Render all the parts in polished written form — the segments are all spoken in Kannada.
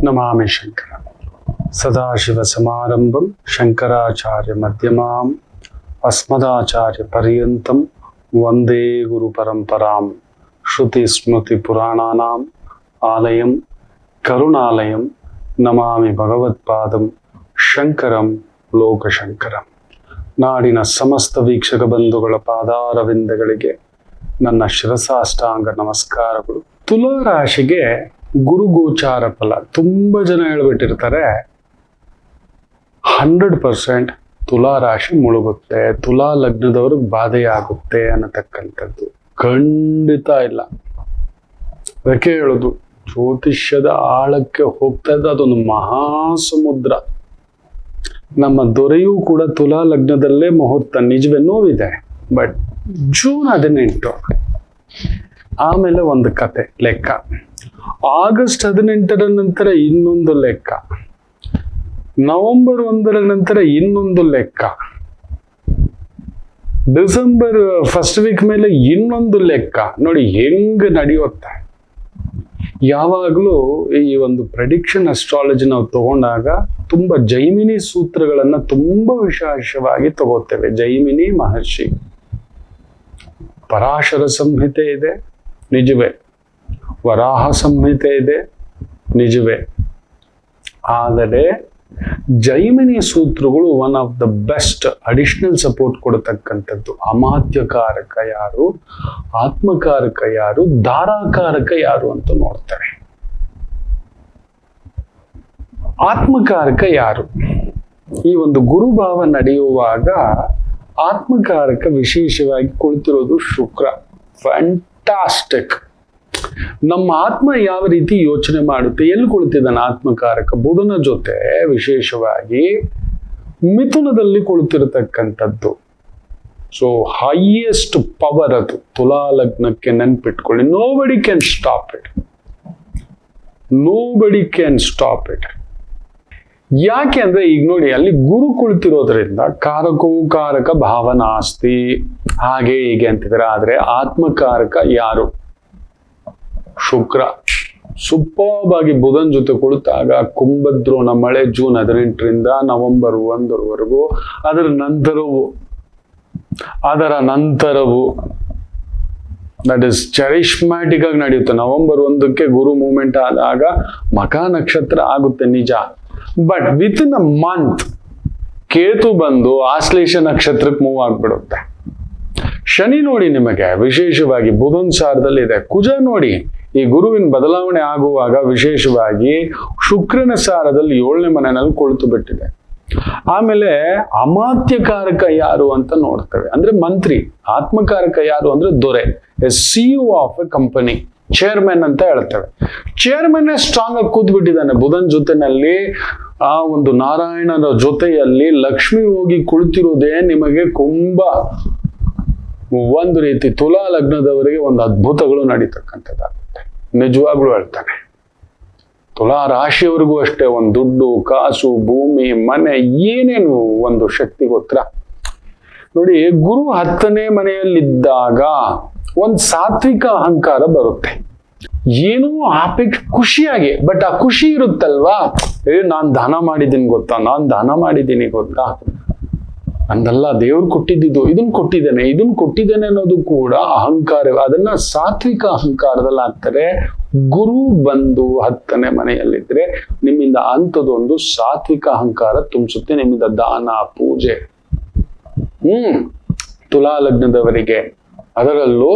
ನಮಾಮಿ ಶಂಕರ ಸದಾಶಿವ ಸಮಾರಂಭಂ ಶಂಕರಾಚಾರ್ಯ ಮಧ್ಯಮಾಂ ಅಸ್ಮದಾಚಾರ್ಯ ಪರ್ಯಂತಂ ವಂದೇ ಗುರು ಪರಂಪರಾಂ ಶ್ರುತಿ ಸ್ಮೃತಿ ಪುರಾಣಾನಾಂ ಆಲಯಂ ಕರುಣಾಲಯಂ ನಮಾಮಿ ಭಗವತ್ಪಾದಂ ಶಂಕರಂ ಲೋಕಶಂಕರಂ. ನಾಡಿನ ಸಮಸ್ತ ವೀಕ್ಷಕ ಬಂಧುಗಳ ಪಾದಾರವಿಂದಗಳಿಗೆ ನನ್ನ ಶಿರಸಾಷ್ಟಾಂಗ ನಮಸ್ಕಾರಗಳು. ತುಲಾ ರಾಶಿಗೆ ಗುರು ಗೋಚಾರ ಫಲ ತುಂಬಾ ಜನ ಹೇಳ್ಬಿಟ್ಟಿರ್ತಾರೆ 100% ತುಲಾ ರಾಶಿ ಮುಳುಗುತ್ತೆ, ತುಲಾ ಲಗ್ನದವ್ರಿಗೆ ಬಾಧೆಯಾಗುತ್ತೆ ಅನ್ನತಕ್ಕಂಥದ್ದು ಖಂಡಿತ ಇಲ್ಲ. ಅದಕ್ಕೆ ಹೇಳೋದು, ಜ್ಯೋತಿಷ್ಯದ ಆಳಕ್ಕೆ ಹೋಗ್ತಾ ಇದ್ದ ಅದೊಂದು ಮಹಾಸಮುದ್ರ. ನಮ್ಮ ದೊರೆಯೂ ಕೂಡ ತುಲಾ ಲಗ್ನದಲ್ಲೇ ಮುಹೂರ್ತ, ನಿಜವೇ ನೋವಿದೆ. ಬಟ್ ಜೂನ್ 18 ಆಮೇಲೆ ಒಂದು ಕತೆ ಲೆಕ್ಕ, ಆಗಸ್ಟ್ 18 ನಂತರ ಇನ್ನೊಂದು ಲೆಕ್ಕ, ನವೆಂಬರ್ 1 ನಂತರ ಇನ್ನೊಂದು ಲೆಕ್ಕ, ಡಿಸೆಂಬರ್ ಫಸ್ಟ್ ವೀಕ್ ಮೇಲೆ ಇನ್ನೊಂದು ಲೆಕ್ಕ. ನೋಡಿ ಹೆಂಗ್ ನಡೆಯುತ್ತೆ. ಯಾವಾಗಲೂ ಈ ಒಂದು ಪ್ರೆಡಿಕ್ಷನ್ ಅಸ್ಟ್ರಾಲಜಿ ನಾವು ತಗೊಂಡಾಗ ತುಂಬಾ ಜೈಮಿನಿ ಸೂತ್ರಗಳನ್ನ ತುಂಬಾ ವಿಶೇಷವಾಗಿ ತಗೋತೇವೆ. ಜೈಮಿನಿ ಮಹರ್ಷಿ, ಪರಾಶರ ಸಂಹಿತೆ ಇದೆ, ನಿಜವೇ. ವರಾಹ ಸಂಹಿತೆ ಇದೆ, ನಿಜವೇ. ಆದರೆ ಜೈಮಿನಿ ಸೂತ್ರಗಳು one of the best additional support ಕೊಡತಕ್ಕಂಥದ್ದು. ಅಮಾತ್ಯಕಾರಕ ಯಾರು, ಆತ್ಮಕಾರಕ ಯಾರು, ಧಾರಾಕಾರಕ ಯಾರು ಅಂತ ನೋಡ್ತಾರೆ. ಆತ್ಮಕಾರಕ ಯಾರು? ಈ ಒಂದು ಗುರುಭಾವ ನಡೆಯುವಾಗ ಆತ್ಮಕಾರಕ ವಿಶೇಷವಾಗಿ ಕುಳಿತಿರೋದು ಶುಕ್ರ. ಫ್ಯಾಂಟಾಸ್ಟಿಕ್. ನಮ್ಮ ಆತ್ಮ ಯಾವ ರೀತಿ ಯೋಚನೆ ಮಾಡುತ್ತೆ, ಎಲ್ಲಿ ಕುಳಿತಿದ್ದಾನೆ ಆತ್ಮಕಾರಕ? ಬುಧನ ಜೊತೆ ವಿಶೇಷವಾಗಿ ಮಿಥುನದಲ್ಲಿ ಕುಳಿತಿರತಕ್ಕಂಥದ್ದು. ಸೊ ಹೈಯೆಸ್ಟ್ ಪವರ್ ಅದು ತುಲಾ ಲಗ್ನಕ್ಕೆ. ನೆನ್ಪಿಟ್ಕೊಳ್ಳಿ, nobody can stop it. Nobody can stop it. ಯಾಕೆ ಅಂದ್ರೆ ಈಗ ನೋಡಿ, ಅಲ್ಲಿ ಗುರು ಕುಳಿತಿರೋದ್ರಿಂದ ಕಾರಕವು ಕಾರಕ ಭಾವನಾಸ್ತಿ, ಹಾಗೆ ಹೀಗೆ ಅಂತಿದ್ದಾರೆ. ಆದ್ರೆ ಆತ್ಮಕಾರಕ ಯಾರು? ಶುಕ್ರ. ಸೂಪರ್ಬ್ ಆಗಿ ಬುಧನ್ ಜೊತೆ ಕುಳಿತಾಗ ಕುಂಭದ್ರೋಣ ಮಳೆ ಜೂನ್ 18 ನವೆಂಬರ್ 1 ಅದರ ನಂತರವು ದಟ್ ಇಸ್ ಚರಿಷ್ಮ್ಯಾಟಿಕ್ ಆಗಿ ನಡೆಯುತ್ತೆ. ನವೆಂಬರ್ 1 ಗುರು ಮೂವ್ಮೆಂಟ್ ಆದಾಗ ಮಖ ನಕ್ಷತ್ರ ಆಗುತ್ತೆ ನಿಜ. But with in a month Ketu ಬಂದು ಆಶ್ಲೇಷ ನಕ್ಷತ್ರಕ್ಕೆ ಮೂವ್ ಆಗ್ಬಿಡುತ್ತೆ. ಶನಿ ನೋಡಿ ನಿಮಗೆ ವಿಶೇಷವಾಗಿ ಬುಧನ್ ಸಾರದಲ್ಲಿದೆ. ಕುಜ ನೋಡಿ ಈ ಗುರುವಿನ ಬದಲಾವಣೆ ಆಗುವಾಗ ವಿಶೇಷವಾಗಿ ಶುಕ್ರನ ಸಾರದಲ್ಲಿ 7ನೇ ಮನೆಯಲ್ಲಿ ಕೊಳ್ತು ಬಿಟ್ಟಿದೆ. ಆಮೇಲೆ ಅಮಾತ್ಯಕಾರಕ ಯಾರು ಅಂತ ನೋಡ್ತೇವೆ, ಅಂದ್ರೆ ಮಂತ್ರಿ. ಆತ್ಮಕಾರಕ ಯಾರು ಅಂದ್ರೆ ದೊರೆ, CEO of A company, chairman ಅಂತ ಹೇಳ್ತೇವೆ. ಚೇರ್ಮನ್ ಸ್ಟ್ರಾಂಗ್ ಆಗಿ ಕೂತ್ ಬಿಟ್ಟಿದ್ದಾನೆ ಬುಧನ್ ಜೊತೆನಲ್ಲಿ. ಆ ಒಂದು ನಾರಾಯಣನ ಜೊತೆಯಲ್ಲಿ ಲಕ್ಷ್ಮಿ ಹೋಗಿ ಕುಳಿತಿರುವುದೇ ನಿಮಗೆ ತುಂಬಾ ಒಂದು ರೀತಿ ತುಲಾ ಲಗ್ನದವರಿಗೆ ಒಂದು ಅದ್ಭುತಗಳು ನಡೀತಕ್ಕಂಥದ್ದಾಗುತ್ತೆ. ನಿಜವಾಗ್ಲೂ ಹೇಳ್ತಾನೆ. ತುಲಾ ರಾಶಿಯವರಿಗೂ ಅಷ್ಟೇ, ಒಂದು ದುಡ್ಡು ಕಾಸು ಭೂಮಿ ಮನೆ ಏನೇನು ಒಂದು ಶಕ್ತಿ ಗೊತ್ತಾ ನೋಡಿ. ಗುರು 10ನೇ ಮನೆಯಲ್ಲಿದ್ದಾಗ ಒಂದು ಸಾತ್ವಿಕ ಅಹಂಕಾರ ಬರುತ್ತೆ. ಏನೋ ಖುಷಿಯಾಗಿ, ಬಟ್ ಆ ಖುಷಿ ಇರುತ್ತಲ್ವಾ, ನಾನ್ ದಾನ ಮಾಡಿದ್ದೀನಿ ಗೊತ್ತಾ, ಅಂದಲ್ಲ ದೇವ್ರು ಕೊಟ್ಟಿದ್ದು, ಇದನ್ನ ಕೊಟ್ಟಿದ್ದೇನೆ ಅನ್ನೋದು ಕೂಡ ಅಹಂಕಾರ. ಅದನ್ನ ಸಾತ್ವಿಕ ಅಹಂಕಾರದಲ್ಲಿ ಆಗ್ತಾರೆ. ಗುರು ಬಂದು 10ನೇ ಮನೆಯಲ್ಲಿದ್ರೆ ನಿಮ್ಮಿಂದ ಅಂಥದೊಂದು ಸಾತ್ವಿಕ ಅಹಂಕಾರ ತುಂಬಿಸುತ್ತೆ. ನಿಮ್ಮಿಂದ ದಾನ ಪೂಜೆ. ತುಲಾ ಲಗ್ನದವರಿಗೆ ಅದರಲ್ಲೂ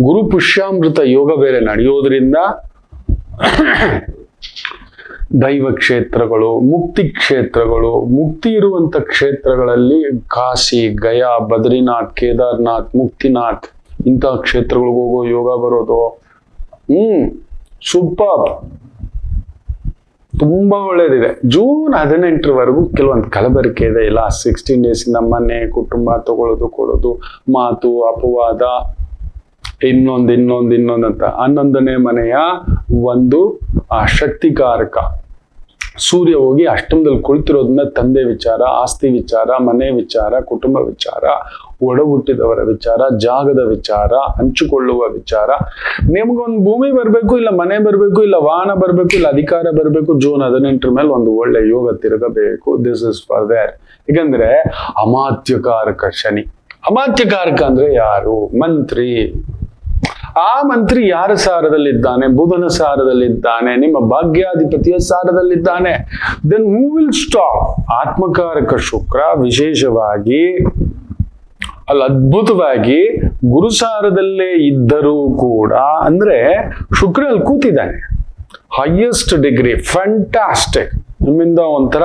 ಗುರು ಪುಷ್ಯಾಮೃತ ಯೋಗ ಬೇರೆ ನಡೆಯೋದ್ರಿಂದ ದೈವ ಕ್ಷೇತ್ರಗಳು, ಮುಕ್ತಿ ಕ್ಷೇತ್ರಗಳು, ಮುಕ್ತಿ ಇರುವಂತ ಕ್ಷೇತ್ರಗಳಲ್ಲಿ ಕಾಶಿ, ಗಯಾ, ಬದ್ರಿನಾಥ್, ಕೇದಾರ್ನಾಥ್, ಮುಕ್ತಿನಾಥ್ ಇಂತಹ ಕ್ಷೇತ್ರಗಳಿಗೆ ಹೋಗೋ ಯೋಗ ಬರೋದು ಸೂಪರ್, ತುಂಬಾ ಒಳ್ಳೇದಿದೆ. ಜೂನ್ 18 ಕೆಲವೊಂದು ಕಲಬೆರಕೆ ಇದೆ. ಇಲ್ಲ 16 ಡೇಸ್ ಮನೆ ಕುಟುಂಬ ತಗೊಳ್ಳೋದು ಕೊಡೋದು, ಮಾತು ಅಪವಾದ, ಇನ್ನೊಂದು ಅಂತ 11ನೇ ಮನೆಯ ಒಂದು ಶಕ್ತಿಕಾರಕ ಸೂರ್ಯ ಹೋಗಿ ಅಷ್ಟಮದಲ್ಲಿ ಕುಳಿತಿರೋದನ್ನ ತಂದೆ ವಿಚಾರ, ಆಸ್ತಿ ವಿಚಾರ, ಮನೆ ವಿಚಾರ, ಕುಟುಂಬ ವಿಚಾರ, ಒಡ ಹುಟ್ಟಿದವರ ವಿಚಾರ, ಜಾಗದ ವಿಚಾರ, ಹಂಚಿಕೊಳ್ಳುವ ವಿಚಾರ. ನಿಮ್ಗೊಂದು ಭೂಮಿ ಬರ್ಬೇಕು, ಇಲ್ಲ ಮನೆ ಬರ್ಬೇಕು, ಇಲ್ಲ ವಾಹನ ಬರ್ಬೇಕು, ಇಲ್ಲ ಅಧಿಕಾರ ಬರ್ಬೇಕು. ಜೂನ್ 18 ಮೇಲೆ ಒಂದು ಒಳ್ಳೆ ಯೋಗ ತಿರುಗಬೇಕು. This is for there. ಯಾಕಂದ್ರೆ ಅಮಾತ್ಯಕಾರಕ ಶನಿ. ಅಮಾತ್ಯಕಾರಕ ಅಂದ್ರೆ ಯಾರು? ಮಂತ್ರಿ. ಆ ಮಂತ್ರಿ ಯಾರ ಸಾರದಲ್ಲಿದ್ದಾನೆ? ಬುಧನ ಸಾರದಲ್ಲಿದ್ದಾನೆ, ನಿಮ್ಮ ಭಾಗ್ಯಾಧಿಪತಿಯ ಸಾರದಲ್ಲಿದ್ದಾನೆ. Then who will stop? ಆತ್ಮಕಾರಕ ಶುಕ್ರ ವಿಶೇಷವಾಗಿ ಅಲ್ಲಿ ಅದ್ಭುತವಾಗಿ ಗುರುಸಾರದಲ್ಲೇ ಇದ್ದರೂ ಕೂಡ, ಅಂದ್ರೆ ಶುಕ್ರ ಅಲ್ಲಿ ಕೂತಿದ್ದಾನೆ, ಹೈಯೆಸ್ಟ್ ಡಿಗ್ರಿ, ಫ್ಯಾಂಟಾಸ್ಟಿಕ್. ನಿಮ್ಮಿಂದ ಒಂಥರ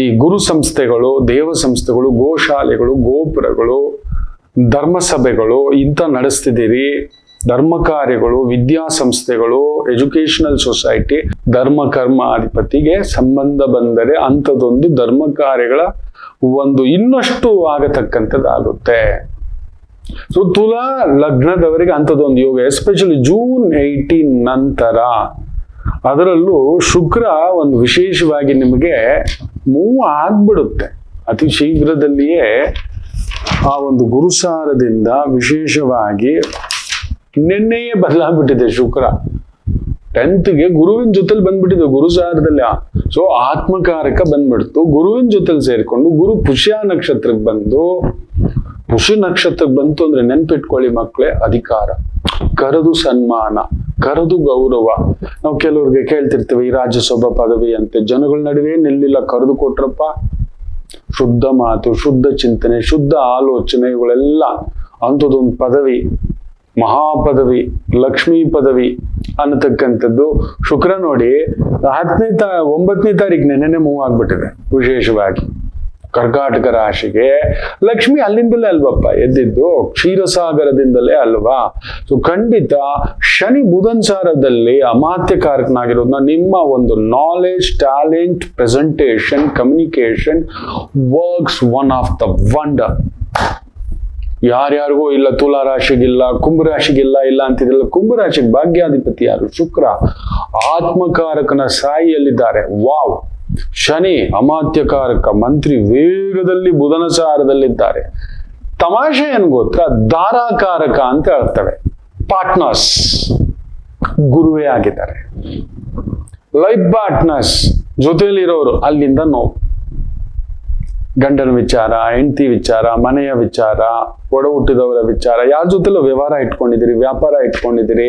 ಈ ಗುರು ಸಂಸ್ಥೆಗಳು, ದೇವ ಸಂಸ್ಥೆಗಳು, ಗೋಶಾಲೆಗಳು, ಗೋಪುರಗಳು, ಧರ್ಮಸಭೆಗಳು ಇಂಥ ನಡೆಸ್ತಿದ್ದೀರಿ. ಧರ್ಮ ಕಾರ್ಯಗಳು, ವಿದ್ಯಾಸಂಸ್ಥೆಗಳು, ಎಜುಕೇಶನಲ್ ಸೊಸೈಟಿ, ಧರ್ಮ ಕರ್ಮಾಧಿಪತಿಗೆ ಸಂಬಂಧ ಬಂದರೆ ಅಂಥದ್ದೊಂದು ಧರ್ಮ ಕಾರ್ಯಗಳ ಒಂದು ಇನ್ನಷ್ಟು ಆಗತಕ್ಕಂಥದ್ದಾಗುತ್ತೆ. ಸೊ ತುಲಾ ಲಗ್ನದವರಿಗೆ ಅಂಥದ್ದೊಂದು ಯೋಗ, ಎಸ್ಪೆಷಲಿ ಜೂನ್ 18 ನಂತರ. ಅದರಲ್ಲೂ ಶುಕ್ರ ಒಂದು ವಿಶೇಷವಾಗಿ ನಿಮಗೆ ಮೂವ್ ಆಗ್ಬಿಡುತ್ತೆ ಅತಿ ಶೀಘ್ರದಲ್ಲಿಯೇ. ಆ ಒಂದು ಗುರುಸಾರದಿಂದ ವಿಶೇಷವಾಗಿ ನಿನ್ನೆಯೇ ಬದಲಾಗ್ಬಿಟ್ಟಿದೆ ಶುಕ್ರ. 10th ಗುರುವಿನ ಜೊತೆಲಿ ಬಂದ್ಬಿಟ್ಟಿದೆ ಗುರುಸಾರದಲ್ಲಿ. ಸೊ ಆತ್ಮಕಾರಕ ಬಂದ್ಬಿಡ್ತು, ಗುರುವಿನ ಜೊತೆಲಿ ಸೇರ್ಕೊಂಡು ಗುರು ಪುಷ್ಯ ನಕ್ಷತ್ರಕ್ಕೆ ಬಂದು, ಪುಷ್ಯ ನಕ್ಷತ್ರಕ್ಕೆ ಬಂತು ಅಂದ್ರೆ ನೆನ್ಪಿಟ್ಕೊಳ್ಳಿ ಮಕ್ಕಳೇ, ಅಧಿಕಾರ, ಕರೆದು ಸನ್ಮಾನ, ಕರೆದು ಗೌರವ. ನಾವು ಕೆಲವ್ರಿಗೆ ಕೇಳ್ತಿರ್ತೀವಿ ಈ ರಾಜ್ಯಸಭಾ ಪದವಿ ಅಂತೆ, ಜನಗಳ ನಡುವೆ ನಿಲ್ಲಿಲ್ಲ, ಕರೆದು ಕೊಟ್ರಪ್ಪ. ಶುದ್ಧ ಮಾತು, ಶುದ್ಧ ಚಿಂತನೆ, ಶುದ್ಧ ಆಲೋಚನೆ, ಇವುಗಳೆಲ್ಲ ಅಂಥದ್ದೊಂದು ಪದವಿ, ಮಹಾಪದವಿ, ಲಕ್ಷ್ಮೀ ಪದವಿ ಅನ್ನತಕ್ಕಂಥದ್ದು. ಶುಕ್ರ ನೋಡಿ 9ನೇ ತಾರೀಕು ನೆನ್ನೆ ಮೂವ್ ಆಗ್ಬಿಟ್ಟಿದೆ ವಿಶೇಷವಾಗಿ ಕರ್ಕಾಟಕ ರಾಶಿಗೆ. ಲಕ್ಷ್ಮಿ ಅಲ್ಲಿಂದಲೇ ಅಲ್ವಪ್ಪ ಎದ್ದಿದ್ದು, ಕ್ಷೀರಸಾಗರದಿಂದಲೇ ಅಲ್ವಾ. ಸೊ ಖಂಡಿತ ಶನಿ ಬುಧನ್ ಸಾರದಲ್ಲಿ ಅಮಾತ್ಯಕಾರಕನಾಗಿರೋದನ್ನ ನಿಮ್ಮ ಒಂದು knowledge, talent, presentation, communication works one of the wonder. ಯಾರ್ಯಾರಿಗೂ ಇಲ್ಲ, ತುಲಾ ರಾಶಿಗಿಲ್ಲ, ಕುಂಭರಾಶಿಗಿಲ್ಲ ಇಲ್ಲ ಅಂತಿದ್ರಲ್ಲ, ಕುಂಭರಾಶಿಗೆ ಭಾಗ್ಯಾಧಿಪತಿ ಯಾರು? ಶುಕ್ರ. ಆತ್ಮಕಾರಕನ ಸಾಯಿಯಲ್ಲಿದ್ದಾರೆ. ವಾವ್. ಶನಿ ಅಮಾತ್ಯಕಾರಕ ಮಂತ್ರಿ ವೇಗದಲ್ಲಿ ಬುಧನ ಸಾರದಲ್ಲಿದ್ದಾರೆ. ತಮಾಷೆ ಏನ್ ಗೊತ್ತಾ? ಧಾರಾಕಾರಕ ಅಂತ ಹೇಳ್ತವೆ. ಪಾರ್ಟ್ನರ್ಸ್ ಗುರುವೇ ಆಗಿದ್ದಾರೆ. ಲೈಫ್ ಪಾರ್ಟ್ನರ್ಸ್ ಜೊತೆಯಲ್ಲಿರೋರು ಅಲ್ಲಿಂದ ನೋವು. ಗಂಡನ ವಿಚಾರ, ಹೆಂಡತಿ ವಿಚಾರ, ಮನೆಯ ವಿಚಾರ, ಒಡ ಹುಟ್ಟಿದವರ ವಿಚಾರ, ಯಾರ ಜೊತೆಲೂ ವ್ಯವಹಾರ ಇಟ್ಕೊಂಡಿದ್ದೀರಿ, ವ್ಯಾಪಾರ ಇಟ್ಕೊಂಡಿದ್ದೀರಿ,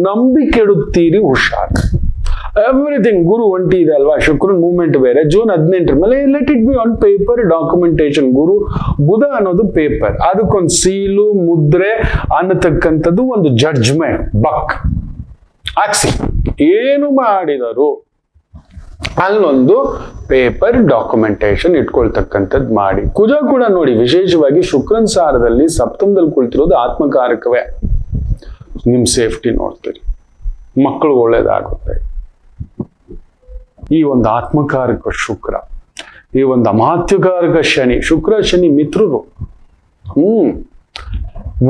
ನಂಬಿಕೆಡುತ್ತೀರಿ, ಹುಷಾರ್. ಎವ್ರಿಥಿಂಗ್ ಗುರು ಒಂಟಿ ಇದೆ ಅಲ್ವಾ. ಶುಕ್ರನ್ ಮೂವ್ಮೆಂಟ್ ಬೇರೆ. ಜೂನ್ 18 ಮೇಲೆ let it be on paper, documentation. Guru Budha ಅನ್ನೋದು ಪೇಪರ್, ಅದಕ್ಕೊಂದು ಸೀಲು, ಮುದ್ರೆ ಅನ್ನತಕ್ಕಂಥದ್ದು ಒಂದು ಜಡ್ಜ್ಮೆಂಟ್, ಬಕ್ ಹಾಕ್ಸಿ ಏನು ಮಾಡಿದರು ಅಲ್ಲೊಂದು ಪೇಪರ್ ಡಾಕ್ಯುಮೆಂಟೇಶನ್ ಇಟ್ಕೊಳ್ತಕ್ಕಂಥದ್ದು ಮಾಡಿ. ಕುಜ ಕೂಡ ನೋಡಿ ವಿಶೇಷವಾಗಿ ಶುಕ್ರನ್ ಸಾರದಲ್ಲಿ ಸಪ್ತಮದಲ್ಲಿ ಕುಳಿತಿರೋದು ಆತ್ಮಕಾರಕವೇ. ನಿಮ್ ಸೇಫ್ಟಿ ನೋಡ್ತೀರಿ, ಮಕ್ಕಳು ಒಳ್ಳೇದಾಗುತ್ತೆ. ಈ ಒಂದು ಆತ್ಮಕಾರಕ ಶುಕ್ರ, ಈ ಒಂದು ಅಮಾತ್ಯಕಾರಕ ಶನಿ. ಶುಕ್ರ ಶನಿ ಮಿತ್ರರು.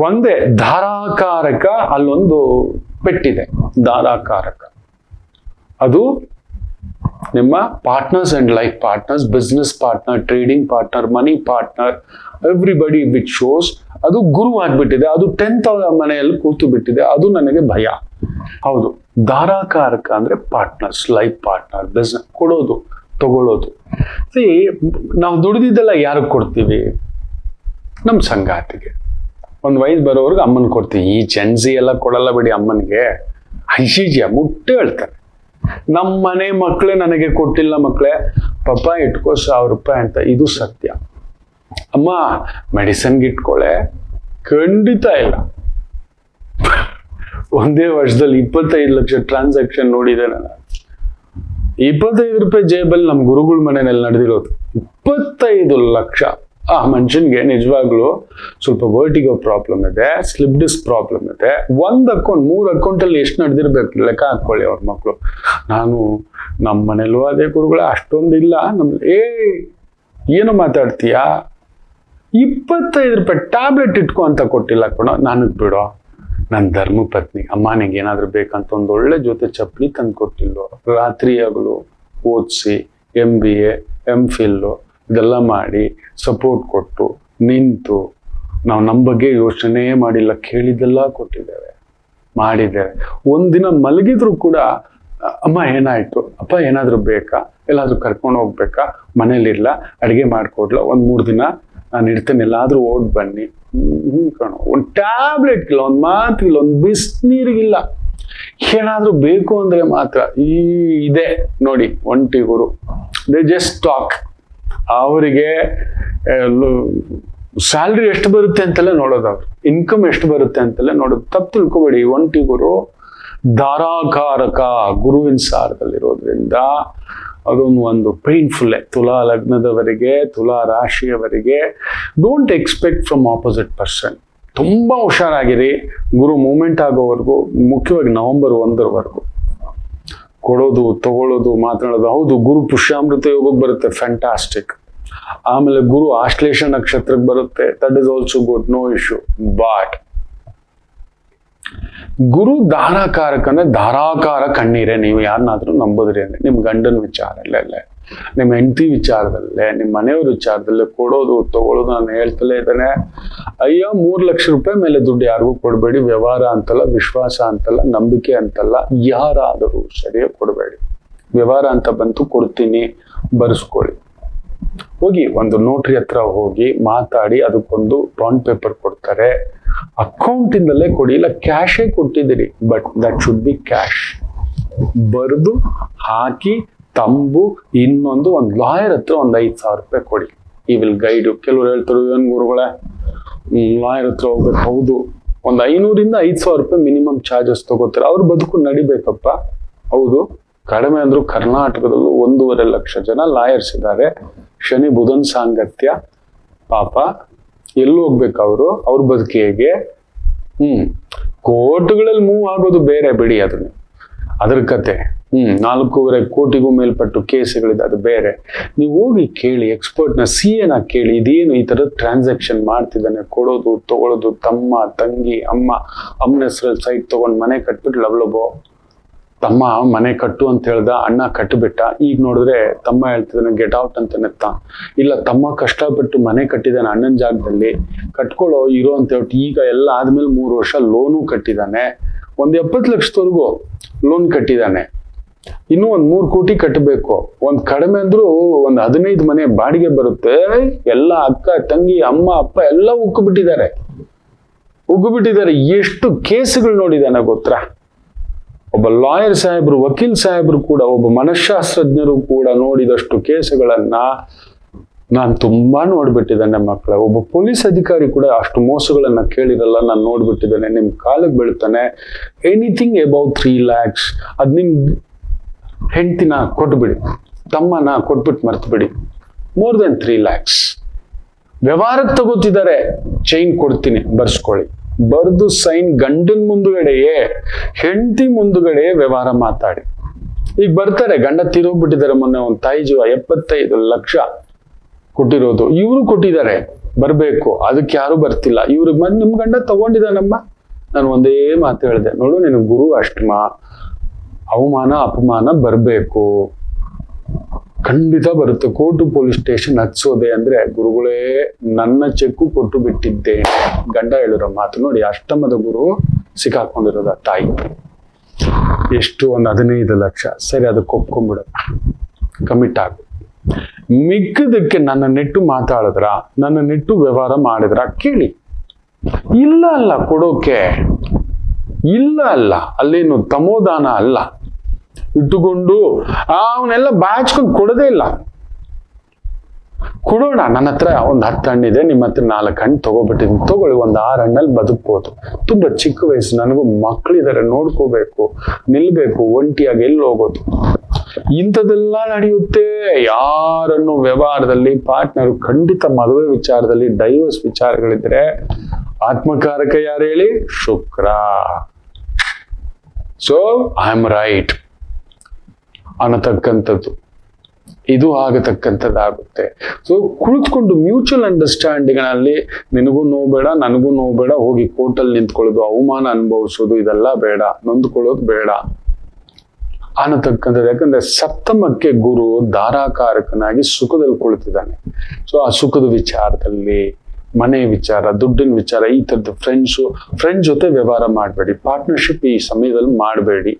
ಒಂದೇ ಧಾರಾಕಾರಕ, ಅಲ್ಲೊಂದು ಪೆಟ್ಟಿದೆ ಧಾರಾಕಾರಕ. ಅದು ನಿಮ್ಮ partners and life partners, business partner, trading partner, money partner, everybody which shows. ಅದು ಗುರು ಆಗ್ಬಿಟ್ಟಿದೆ. ಅದು 10th ಮನೆಯಲ್ಲಿ ಕೂತು ಬಿಟ್ಟಿದೆ. ಅದು ನನಗೆ ಭಯ. ಹೌದು, ಧಾರಾಕಾರಕ ಅಂದ್ರೆ ಪಾರ್ಟ್ನರ್ಸ್, ಲೈಫ್ ಪಾರ್ಟ್ನರ್, ಬಿಸ್ನೆಸ್, ಕೊಡೋದು ತಗೊಳ್ಳೋದು. ನಾವು ದುಡಿದಿದ್ದೆಲ್ಲ ಯಾರಿಗೆ ಕೊಡ್ತೀವಿ? ನಮ್ಮ ಸಂಗಾತಿಗೆ. ಒಂದು ವಯಸ್ಸು ಬರೋವ್ರಿಗೆ ಅಮ್ಮನ್ ಕೊಡ್ತೀವಿ. ಈ ಜೆನ್ಸಿ ಎಲ್ಲ ಕೊಡಲ್ಲ ಬಿಡಿ ಅಮ್ಮನಿಗೆ. ಐಶೀಜಿಯ ಮುಟ್ಟೆ ಹೇಳ್ತಾರೆ. ನಮ್ಮ ಮನೆ ಮಕ್ಕಳೇ ನನಗೆ ಕೊಟ್ಟಿಲ್ಲ ಮಕ್ಕಳೇ, ಪಪ್ಪ ಇಟ್ಕೋ 1000 ರೂಪಾಯಿ ಅಂತ. ಇದು ಸತ್ಯ. ಅಮ್ಮ ಮೆಡಿಸನ್ಗೆ ಇಟ್ಕೊಳ್ಳೆ, ಖಂಡಿತ ಇಲ್ಲ. ಒಂದೇ ವರ್ಷದಲ್ಲಿ 25 ಲಕ್ಷ ಟ್ರಾನ್ಸಾಕ್ಷನ್ ನೋಡಿದೆ ನಾನು. 25 ರೂಪಾಯಿ ಜೇಬಲ್ಲಿ ನಮ್ಮ ಗುರುಗಳ ಮನೆಯಲ್ಲಿ ನಡೆದಿರೋದು. 25 ಲಕ್ಷ. ಆ ಮನುಷ್ಯನ್ಗೆ ನಿಜವಾಗ್ಲೂ ಸ್ವಲ್ಪ ವರ್ಟಿಗೋ ಪ್ರಾಬ್ಲಮ್ ಇದೆ, ಸ್ಲಿಪ್ ಡಿಸ್ಕ್ ಪ್ರಾಬ್ಲಮ್ ಇದೆ. 1 ಅಕೌಂಟ್ 3 ಅಕೌಂಟಲ್ಲಿ ಎಷ್ಟು ನಡೆದಿರ್ಬೇಕು ಲೆಕ್ಕ ಹಾಕೊಳ್ಳಿ ಅವ್ರ ಮಕ್ಕಳು. ನಾನು ನಮ್ಮ ಮನೇಲೂ ಅದೇ ಗುರುಗಳು, ಅಷ್ಟೊಂದು ಇಲ್ಲ ನಮ್ಮಲ್ಲಿ. ಏನು ಮಾತಾಡ್ತೀಯಾ? 25 ರೂಪಾಯಿ ಟ್ಯಾಬ್ಲೆಟ್ ಇಟ್ಕೊ ಅಂತ ಕೊಟ್ಟಿಲ್ಲ ಕೊಡೋ. ನನಗೆ ಬಿಡೋ, ನನ್ನ ಧರ್ಮ ಪತ್ನಿ ಅಮ್ಮ ನಿಂಗೆ ಏನಾದ್ರು ಬೇಕಂತ ಒಂದು ಒಳ್ಳೆ ಜೊತೆ ಚಪ್ಪಲಿ ತಂದು ಕೊಟ್ಟಿಲ್ಲೋ. ರಾತ್ರಿ ಹಗಲು ಓದಿಸಿ MBA MPhil ಇದೆಲ್ಲ ಮಾಡಿ ಸಪೋರ್ಟ್ ಕೊಟ್ಟು ನಿಂತು ನಾವು ನಮ್ಮ ಬಗ್ಗೆ ಯೋಚನೆ ಮಾಡಿಲ್ಲ, ಕೇಳಿದ್ದೆಲ್ಲ ಕೊಟ್ಟಿದ್ದೇವೆ, ಮಾಡಿದ್ದೇವೆ. ಒಂದಿನ ಮಲಗಿದ್ರು ಕೂಡ ಅಮ್ಮ ಏನಾಯ್ತು, ಅಪ್ಪ ಏನಾದ್ರು ಬೇಕಾ, ಎಲ್ಲಾದ್ರೂ ಕರ್ಕೊಂಡು ಹೋಗ್ಬೇಕಾ, ಮನೇಲಿಲ್ಲ, ಅಡಿಗೆ ಮಾಡ್ಕೊಡ್ಲ, 1-3 ದಿನ ನಾನು ಇಡ್ತೇನೆ, ಎಲ್ಲಾದ್ರೂ ಓಡ್ ಬನ್ನಿ. ಕಣೋ, ಒಂದು ಟ್ಯಾಬ್ಲೆಟ್ ಇಲ್ಲ, ಒಂದು ಮಾತಿಲ್ಲ, ಒಂದು ಬಿಸಿನೀರಿಗಿಲ್ಲ, ಏನಾದ್ರೂ ಬೇಕು ಅಂದ್ರೆ ಮಾತ್ರ ಇದೆ ನೋಡಿ ಒಂಟಿ ಗುರು. They just talk. ಅವರಿಗೆ ಸ್ಯಾಲ್ರಿ ಎಷ್ಟು ಬರುತ್ತೆ ಅಂತೆಲ್ಲ ನೋಡೋದು, ಅವ್ರು ಇನ್ಕಮ್ ಎಷ್ಟು ಬರುತ್ತೆ ಅಂತೆಲ್ಲ ನೋಡೋದು. ತಪ್ಪು ತಿಳ್ಕೊಬೇಡಿ, ಒಂಟಿ ಗುರು ಧಾರಾಕಾರಕ ಗುರುವಿನ ಸಾರದಲ್ಲಿರೋದ್ರಿಂದ ಅದೊಂದು ಒಂದು ಪೇನ್ಫುಲ್. ತುಲಾ ಲಗ್ನದವರಿಗೆ, ತುಲಾ ರಾಶಿಯವರಿಗೆ don't expect from opposite person. ತುಂಬಾ ಹುಷಾರಾಗಿರಿ ಗುರು ಮೂಮೆಂಟ್ ಆಗೋವರೆಗೂ, ಮುಖ್ಯವಾಗಿ ನವೆಂಬರ್ 1ರವರೆಗೂ. ಕೊಡೋದು, ತಗೊಳ್ಳೋದು, ಮಾತನಾಡೋದು. ಹೌದು, ಗುರು ಪುಷ್ಯಾಮೃತ ಯೋಗಕ್ಕೆ ಬರುತ್ತೆ, ಫ್ಯಾಂಟಾಸ್ಟಿಕ್. ಆಮೇಲೆ ಗುರು ಆಶ್ಲೇಷ ನಕ್ಷತ್ರಕ್ಕೆ ಬರುತ್ತೆ, that is also good, no issue. But Guru ಧಾರಾಕಾರಕ ಅಂದ್ರೆ ಧಾರಾಕಾರ ಕಣ್ಣೀರೇ. ನೀವು ಯಾರನ್ನಾದ್ರೂ ನಂಬೋದ್ರಿ ಅಂದ್ರೆ ನಿಮ್ಮ ಗಂಡನ ವಿಚಾರದಲ್ಲೇ, ನಿಮ್ಮ ಹೆಂಡತಿ ವಿಚಾರದಲ್ಲೇ, ನಿಮ್ಮ ಮನೆಯವ್ರ ವಿಚಾರದಲ್ಲೇ ಕೊಡೋದು ತಗೊಳ್ಳೋದು. ನಾನು ಹೇಳ್ತಲೇ ಇದ್ದೇನೆ, ಅಯ್ಯೋ 3 ಲಕ್ಷ ರೂಪಾಯಿ ಮೇಲೆ ದುಡ್ಡು ಯಾರಿಗೂ ಕೊಡಬೇಡಿ. ವ್ಯವಹಾರ ಅಂತಲ್ಲ, ವಿಶ್ವಾಸ ಅಂತಲ್ಲ, ನಂಬಿಕೆ ಅಂತಲ್ಲ, ಯಾರಾದರೂ ಸರಿಯಾಗಿ ಕೊಡಬೇಡಿ. ವ್ಯವಹಾರ ಅಂತ ಬಂತು, ಕೊಡ್ತೀನಿ, ಬರ್ಸ್ಕೊಳ್ಳಿ. ಹೋಗಿ ಒಂದು ನೋಟ್ರಿ ಹತ್ರ ಹೋಗಿ ಮಾತಾಡಿ, ಅದಕ್ಕೊಂದು ಬಾಂಡ್ ಪೇಪರ್ ಕೊಡ್ತಾರೆ, ಅಕೌಂಟ್ ಇಂದಲೇ ಕೊಡಿ, ಇಲ್ಲ ಕ್ಯಾಶೇ ಕೊಟ್ಟಿದ್ದೀರಿ, but that should be cash. ಬರೆದು ಹಾಕಿ ತಂಬು ಒಂದು ಲಾಯರ್ ಹತ್ರ 5,000 ರೂಪಾಯಿ ಕೊಡಿ. ಈ ವಿಲ್ ಗೈಡ್ ಯು. ಕೆಲವ್ರು ಹೇಳ್ತಾರೆ, ಏನ್ ಗುರುಗಳೇ ಲಾಯರ್ ಹತ್ರ ಹೋಗ್ಬೇಕು. ಹೌದು, 500ರಿಂದ 5,000 ರೂಪಾಯಿ ಮಿನಿಮಮ್ ಚಾರ್ಜಸ್ ತಗೋತಾರೆ. ಅವ್ರ ಬದುಕು ನಡಿಬೇಕಪ್ಪ. ಹೌದು, ಕಡಿಮೆ ಅಂದ್ರೂ ಕರ್ನಾಟಕದಲ್ಲೂ 1.5 ಲಕ್ಷ ಜನ ಲಾಯರ್ಸ್ ಇದ್ದಾರೆ. ಶನಿ ಬುಧನ್ ಸಾಂಗತ್ಯ, ಪಾಪ ಎಲ್ಲಿ ಹೋಗ್ಬೇಕು ಅವರು, ಅವ್ರ ಬದುಕಿ ಹೇಗೆ? ಕೋರ್ಟ್ಗಳಲ್ಲಿ ಮೂವ್ ಆಗೋದು ಬೇರೆ, ಬಿಡಿ ಅದನ್ನ, ಅದ್ರ ಕತೆ. 4.5 ಕೋಟಿಗೂ ಮೇಲ್ಪಟ್ಟು ಕೇಸುಗಳಿದೆ, ಅದು ಬೇರೆ. ನೀವು ಹೋಗಿ ಕೇಳಿ, ಎಕ್ಸ್ಪರ್ಟ್ನ CA ಕೇಳಿ, ಇದೇನು ಈ ತರದ ಟ್ರಾನ್ಸಾಕ್ಷನ್ ಮಾಡ್ತಿದ್ದಾನೆ, ಕೊಡೋದು ತಗೊಳ್ಳೋದು, ತಮ್ಮ ತಂಗಿ ಅಮ್ಮನ ಹೆಸರಲ್ಲಿ ಸೈಟ್ ತಗೊಂಡು ಮನೆ ಕಟ್ಬಿಟ್ಟು ಲವ್ಲಬೋ. ತಮ್ಮ ಮನೆ ಕಟ್ಟು ಅಂತ ಹೇಳ್ದ, ಅಣ್ಣ ಕಟ್ಟಬಿಟ್ಟ. ಈಗ ನೋಡಿದ್ರೆ ತಮ್ಮ ಹೇಳ್ತಿದ್ದಾನೆ ಗೆಟ್ ಔಟ್ ಅಂತ ನೆತ್ತ. ಇಲ್ಲ, ತಮ್ಮ ಕಷ್ಟಪಟ್ಟು ಮನೆ ಕಟ್ಟಿದ್ದಾನೆ ಅಣ್ಣನ ಜಾಗದಲ್ಲಿ, ಕಟ್ಕೊಳ್ಳೋ ಇರೋ ಅಂತ ಹೇಳ್ಬಿಟ್ಟು ಈಗ ಎಲ್ಲ ಆದ್ಮೇಲೆ 3 ವರ್ಷ ಲೋನು ಕಟ್ಟಿದ್ದಾನೆ. 70 ಲಕ್ಷದವರೆಗೂ ಲೋನ್ ಕಟ್ಟಿದ್ದಾನೆ. ಇನ್ನೂ 3 ಕೋಟಿ ಕಟ್ಟಬೇಕು. ಕಡಿಮೆ ಅಂದ್ರೂ 15 ಮನೆ ಬಾಡಿಗೆ ಬರುತ್ತೆ. ಎಲ್ಲ ಅಕ್ಕ ತಂಗಿ ಅಮ್ಮ ಅಪ್ಪ ಎಲ್ಲ ಉಗ್ಗುಬಿಟ್ಟಿದ್ದಾರೆ. ಎಷ್ಟು ಕೇಸುಗಳು ನೋಡಿದಾನೆ ಗೊತ್ತಾ? ಒಬ್ಬ ಲಾಯರ್ ಸಾಹೇಬ್ರು, ವಕೀಲ್ ಸಾಹೇಬ್ರು ಕೂಡ, ಒಬ್ಬ ಮನಃಶಾಸ್ತ್ರಜ್ಞರು ಕೂಡ ನೋಡಿದಷ್ಟು ಕೇಸುಗಳನ್ನ ನಾನು ತುಂಬಾ ನೋಡ್ಬಿಟ್ಟಿದ್ದೇನೆ ಮಕ್ಕಳ. ಒಬ್ಬ ಪೊಲೀಸ್ ಅಧಿಕಾರಿ ಕೂಡ ಅಷ್ಟು ಮೋಸಗಳನ್ನ ಕೇಳಿರಲ್ಲ, ನಾನು ನೋಡ್ಬಿಟ್ಟಿದ್ದೇನೆ. ನಿಮ್ ಕಾಲಕ್ಕೆ ಬೀಳ್ತಾನೆ, ಎನಿಥಿಂಗ್ ಅಬೌವ್ 3 lakhs ಅದ್ ನಿಮ್ ಹೆಂಡತಿನ ಕೊಟ್ಬಿಡಿ, ತಮ್ಮನ ಕೊಟ್ಬಿಟ್ಟು ಮರ್ತು ಬಿಡಿ. ಮೋರ್ ದೆನ್ 3 lakhs ವ್ಯವಹಾರಕ್ಕೆ ತಗೋತಿದ್ದಾರೆ. ಚೈನ್ ಕೊಡ್ತೀನಿ, ಬರ್ಸ್ಕೊಳ್ಳಿ. ಬರ್ದು ಸೈನ್ ಗಂಡನ್ ಮುಂದುಗಡೆಯೇ, ಹೆಂಡತಿ ಮುಂದುಗಡೆಯೇ ವ್ಯವಹಾರ ಮಾತಾಡಿ. ಈಗ ಬರ್ತಾರೆ, ಗಂಡ ತೀರೋಗ್ಬಿಟ್ಟಿದ್ದಾರೆ. ಮೊನ್ನೆ ಒಂದು ತಾಯಿ ಜೀವ 75 ಲಕ್ಷ ಕೊಟ್ಟಿರೋದು, ಇವರು ಕೊಟ್ಟಿದ್ದಾರೆ, ಬರ್ಬೇಕು. ಅದಕ್ಕೆ ಯಾರು ಬರ್ತಿಲ್ಲ. ಇವ್ರಿಗೆ ಬಂದು ನಿಮ್ ಗಂಡ ತಗೊಂಡಿದ್ದಾನಮ್ಮ. ನಾನು ಒಂದೇ ಮಾತು ಹೇಳಿದೆ, ನೋಡು ನಿನ್ ಗುರು ಅಷ್ಟಮ, ಅವಮಾನ ಅಪಮಾನ ಬರ್ಬೇಕು, ಖಂಡಿತ ಬರುತ್ತೆ. ಕೋರ್ಟು ಪೊಲೀಸ್ ಸ್ಟೇಷನ್ ಹಚ್ಚೋದೆ ಅಂದ್ರೆ, ಗುರುಗಳೇ ನನ್ನ ಚೆಕ್ಕು ಕೊಟ್ಟು ಬಿಟ್ಟಿದ್ದೆ, ಗಂಡ ಹೇಳಿರೋ ಮಾತು ನೋಡಿ. ಅಷ್ಟಮದ ಗುರು ಸಿಕ್ಕಾಕೊಂಡಿರೋದ ತಾಯಿ. ಎಷ್ಟು? 15 ಲಕ್ಷ. ಸರಿ, ಅದಕ್ಕೆ ಒಪ್ಕೊಂಡ್ಬಿಡ, ಕಮಿಟ್ ಆಗು. ಮಿಕ್ಕದಕ್ಕೆ ನನ್ನ ನೆಟ್ಟು ಮಾತಾಡಿದ್ರ, ನನ್ನ ನೆಟ್ಟು ವ್ಯವಹಾರ ಮಾಡಿದ್ರ ಕೇಳಿ. ಇಲ್ಲ ಅಲ್ಲ ಕೊಡೋಕೆ, ಇಲ್ಲ ಅಲ್ಲ, ಅಲ್ಲೇನು ತಮೋದಾನ ಅಲ್ಲ. ಇಟ್ಟುಕೊಂಡು ಅವನ್ನೆಲ್ಲ ಬಾಚ್ಕೊಂಡು ಕೊಡೋದೇ ಇಲ್ಲ. ಕೊಡೋಣ, ನನ್ನ ಹತ್ರ ಒಂದು 10 ಹಣ್ಣಿದೆ, ನಿಮ್ಮ ಹತ್ರ 4 ಹಣ್ಣು ತಗೋಬಿಟ್ಟಿದ್ದೀನಿ, ತಗೊಳ್ಳಿ, ಒಂದು 6 ಹಣ್ಣಲ್ಲಿ ಬದುಕ್ಬೋದು. ತುಂಬಾ ಚಿಕ್ಕ ವಯಸ್ಸು, ನನಗೂ ಮಕ್ಕಳಿದ್ದಾರೆ, ನೋಡ್ಕೋಬೇಕು, ನಿಲ್ಬೇಕು, ಒಂಟಿಯಾಗಿ ಎಲ್ಲಿ ಹೋಗೋದು. ಇಂಥದೆಲ್ಲ ನಡೆಯುತ್ತೆ. ಯಾರನ್ನು ವ್ಯವಹಾರದಲ್ಲಿ ಪಾರ್ಟ್ನರ್ ಖಂಡಿತ ಮದುವೆ ವಿಚಾರದಲ್ಲಿ, ಡೈವರ್ಸ್ ವಿಚಾರಗಳಿದ್ರೆ ಆತ್ಮಕಾರಕ ಯಾರು ಹೇಳಿ? ಶುಕ್ರ. ಸೊ ಐ ಆಮ್ ರೈಟ್ ಅನ್ನತಕ್ಕಂಥದ್ದು, ಇದು ಆಗತಕ್ಕಂಥದ್ದಾಗುತ್ತೆ. ಸೊ ಕುಳಿತುಕೊಂಡು ಮ್ಯೂಚುವಲ್ ಅಂಡರ್ಸ್ಟ್ಯಾಂಡಿಂಗ್ ನಲ್ಲಿ, ನಿನಗೂ ನೋಬೇಡ ನನಗೂ ನೋಬೇಡ, ಹೋಗಿ ಕೋರ್ಟಲ್ಲಿ ನಿಂತ್ಕೊಳ್ಳೋದು, ಅವಮಾನ ಅನುಭವಿಸೋದು, ಇದೆಲ್ಲ ಬೇಡ, ನೊಂದ್ಕೊಳ್ಳೋದು ಬೇಡ ಅನ್ನತಕ್ಕಂಥದ್ದು. ಯಾಕಂದ್ರೆ ಸಪ್ತಮಕ್ಕೆ ಗುರು ಧಾರಾಕಾರಕನಾಗಿ ಸುಖದಲ್ಲಿ ಕುಳಿತಿದ್ದಾನೆ. ಸೊ ಆ ಸುಖದ ವಿಚಾರದಲ್ಲಿ ಮನೆ ವಿಚಾರ, ದುಡ್ಡಿನ ವಿಚಾರ, ಈ ತರದ ಫ್ರೆಂಡ್ ಜೊತೆ ವ್ಯವಹಾರ ಮಾಡಬೇಡಿ. ಪಾರ್ಟ್ನರ್ಶಿಪ್ ಈ ಸಮಯದಲ್ಲಿ ಮಾಡಬೇಡಿ.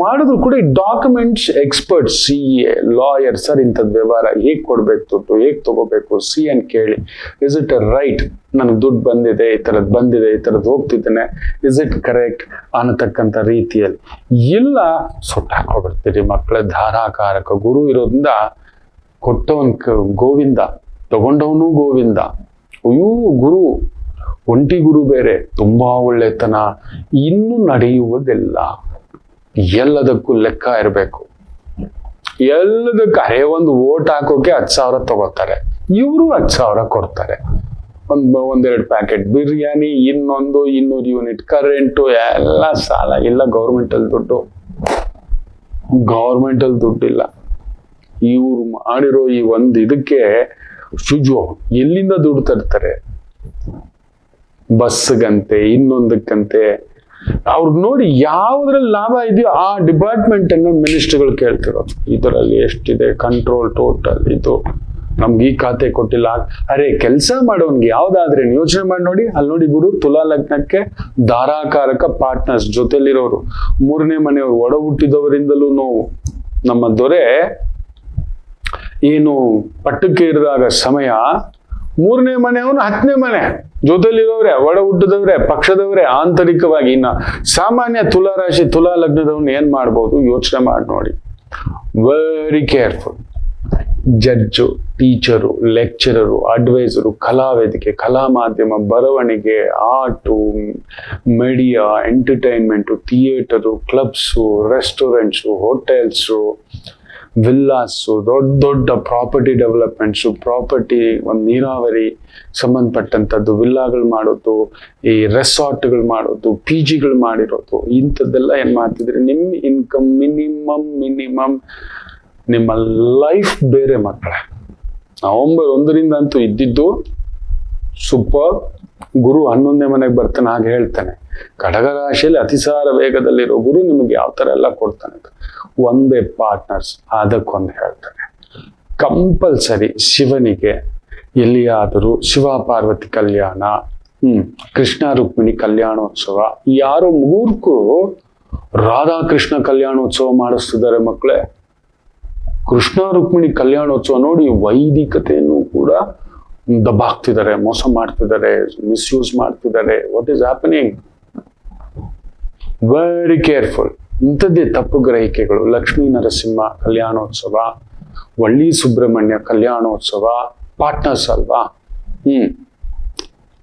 ಮಾಡಿದ್ರು ಕೂಡ ಈ documents expert, CA, lawyer, sir ಇಂಥದ್ದು ವ್ಯವಹಾರ ಹೇಗೆ ಕೊಡ್ಬೇಕು, ದುಡ್ಡು ಹೇಗೆ ತಗೋಬೇಕು, CN ಕೇಳಿ, ಇಸ್ ಇಟ್ ರೈಟ್, ನನಗೆ ದುಡ್ಡು ಬಂದಿದೆ, ಈ ಥರದ್ದು ಬಂದಿದೆ, ಈ ಥರದ್ದು ಹೋಗ್ತಿದ್ದೇನೆ, ಇಸ್ ಇಟ್ ಕರೆಕ್ಟ್ ಅನ್ನತಕ್ಕಂಥ ರೀತಿಯಲ್ಲಿ. ಇಲ್ಲ ಸುಟ್ಟು ಹಾಕೋಬಿಡ್ತೀರಿ ಮಕ್ಕಳ. ಧಾರಾಕಾರಕ ಗುರು ಇರೋದ್ರಿಂದ ಕೊಟ್ಟವನ್ ಗೋವಿಂದ, ತಗೊಂಡವನು ಗೋವಿಂದ. ಅಯ್ಯೋ ಗುರು, ಒಂಟಿ ಗುರು ಬೇರೆ, ತುಂಬಾ ಒಳ್ಳೆತನ, ಇನ್ನು ನಡೆಯುವುದಿಲ್ಲ. ಎಲ್ಲದಕ್ಕೂ ಲೆಕ್ಕ ಇರಬೇಕು. ಎಲ್ಲದಕ್ಕೂ ಒಂದು ವೋಟ್ ಹಾಕೋಕೆ 10,000 ತಗೋತಾರೆ, ಇವರು 10,000 ಕೊಡ್ತಾರೆ. ಒಂದೆರಡು ಪ್ಯಾಕೆಟ್ ಬಿರಿಯಾನಿ, 200 ಯೂನಿಟ್ ಕರೆಂಟು, ಎಲ್ಲ ಸಾಲ. ಇಲ್ಲ ಗೌರ್ಮೆಂಟಲ್ಲಿ ದುಡ್ಡಿಲ್ಲ. ಇವ್ರು ಮಾಡಿರೋ ಈ ಒಂದು ಇದಕ್ಕೆ ಶುಜು ಎಲ್ಲಿಂದ ದುಡ್ಡು ತರ್ತಾರೆ? ಬಸ್ಗಂತೆ, ಇನ್ನೊಂದಕ್ಕಂತೆ. ಅವ್ರಿಗೆ ನೋಡಿ ಯಾವ್ದ್ರಲ್ಲಿ ಲಾಭ ಇದೆಯೋ ಆ ಡಿಪಾರ್ಟ್ಮೆಂಟ್ ಅನ್ನು ಮಿನಿಸ್ಟರ್ಗಳು ಕೇಳ್ತಿರೋದು. ಇದರಲ್ಲಿ ಎಷ್ಟಿದೆ ಕಂಟ್ರೋಲ್ ಟೋಟಲ್, ಇದು ನಮ್ಗೆ ಈ ಖಾತೆ ಕೊಟ್ಟಿಲ್ಲ. ಅರೆ ಕೆಲಸ ಮಾಡೋನ್ಗೆ ಯಾವ್ದಾದ್ರೆ ಯೋಚನೆ ಮಾಡಿ ನೋಡಿ. ಅಲ್ಲಿ ನೋಡಿ ಗುರು, ತುಲಾ ಲಗ್ನಕ್ಕೆ ಧಾರಾಕಾರಕ ಪಾರ್ಟ್ನರ್ಸ್ ಜೊತೆಲಿರೋರು, 3ನೇ ಮನೆಯವರು, ಒಡ ಹುಟ್ಟಿದವರಿಂದಲೂ ನೋವು. ನಮ್ಮ ದೊರೆ ಏನು ಪಟ್ಟಕ್ಕೆ ಇರಿದಾಗ ಸಮಯ, 3ನೇ ಮನೆಯವನು 10ನೇ ಮನೆ ಜೊತೆಲಿರೋವ್ರೆ, ಒಡ ಹುಟ್ಟಿದವ್ರೆ, ಪಕ್ಷದವ್ರೆ, ಆಂತರಿಕವಾಗಿ. ಇನ್ನ ಸಾಮಾನ್ಯ ತುಲಾ ರಾಶಿ, ತುಲಾ ಲಗ್ನದವ್ನು ಏನ್ ಮಾಡ್ಬೋದು ಯೋಚನೆ ಮಾಡಿ ನೋಡಿ. Very careful. Judge, teacher, lecturer, adviser, ಕಲಾವೇದಿಕೆ, ಕಲಾ ಮಾಧ್ಯಮ, ಬರವಣಿಗೆ, art, media, entertainment, theatre, clubs, restaurants, hotels, villas, ದೊಡ್ಡ ಪ್ರಾಪರ್ಟಿ ಡೆವಲಪ್ಮೆಂಟ್ಸು, ಪ್ರಾಪರ್ಟಿ ಒಂದು ನೀರಾವರಿ ಸಂಬಂಧಪಟ್ಟಂಥದ್ದು, ವಿಲ್ಲಾಗಳು ಮಾಡೋದು, ಈ ರೆಸಾರ್ಟ್ಗಳು ಮಾಡೋದು, PGಗಳು ಮಾಡಿರೋದು, ಇಂಥದ್ದೆಲ್ಲ ಏನ್ ಮಾಡ್ತಿದ್ರಿ? ನಿಮ್ಮ ಇನ್ಕಮ್ ಮಿನಿಮಮ್ ನಿಮ್ಮ ಲೈಫ್ ಬೇರೆ ಮಕ್ಕಳೇ. ನವೆಂಬರ್ 1 ಅಂತೂ ಇದ್ದಿದ್ದು ಸೂಪರ್. ಗುರು 11ನೇ ಮನೆಗೆ ಬರ್ತಾನೆ, ಹಾಗೆ ಹೇಳ್ತಾನೆ. ಕಡಗ ರಾಶಿಯಲ್ಲಿ ಅತಿಸಾರ ವೇಗದಲ್ಲಿರೋ ಗುರು ನಿಮಗೆ ಯಾವ ತರ ಎಲ್ಲ ಕೊಡ್ತಾನೆ. ಒಂದೇ ಪಾರ್ಟ್ನರ್ಸ್, ಅದಕ್ಕೊಂದು ಹೇಳ್ತಾನೆ. ಕಂಪಲ್ಸರಿ ಶಿವನಿಗೆ ಎಲ್ಲಿಯಾದರೂ ಶಿವ ಪಾರ್ವತಿ ಕಲ್ಯಾಣ, ಕೃಷ್ಣ ರುಕ್ಮಿಣಿ ಕಲ್ಯಾಣೋತ್ಸವ. ಯಾರೋ ಮೂರ್ಖರು ರಾಧಾಕೃಷ್ಣ ಕಲ್ಯಾಣೋತ್ಸವ ಮಾಡಿಸ್ತಿದ್ದಾರೆ ಮಕ್ಕಳೇ. ಕೃಷ್ಣ ರುಕ್ಮಿಣಿ ಕಲ್ಯಾಣೋತ್ಸವ ನೋಡಿ, ವೈದಿಕತೆಯನ್ನು ಕೂಡ ದಬ್ಬಾಕ್ತಿದ್ದಾರೆ, ಮೋಸ ಮಾಡ್ತಿದ್ದಾರೆ, ಮಿಸ್ಯೂಸ್ ಮಾಡ್ತಿದ್ದಾರೆ. What is happening? Very careful. ಇಂಥದ್ದೇ ತಪ್ಪು ಗ್ರಹಿಕೆಗಳು. ಲಕ್ಷ್ಮೀ ನರಸಿಂಹ ಕಲ್ಯಾಣೋತ್ಸವ, ವಳ್ಳಿ ಸುಬ್ರಹ್ಮಣ್ಯ ಕಲ್ಯಾಣೋತ್ಸವ, ಪಾರ್ಟ್ನರ್ಸ್ ಅಲ್ವಾ?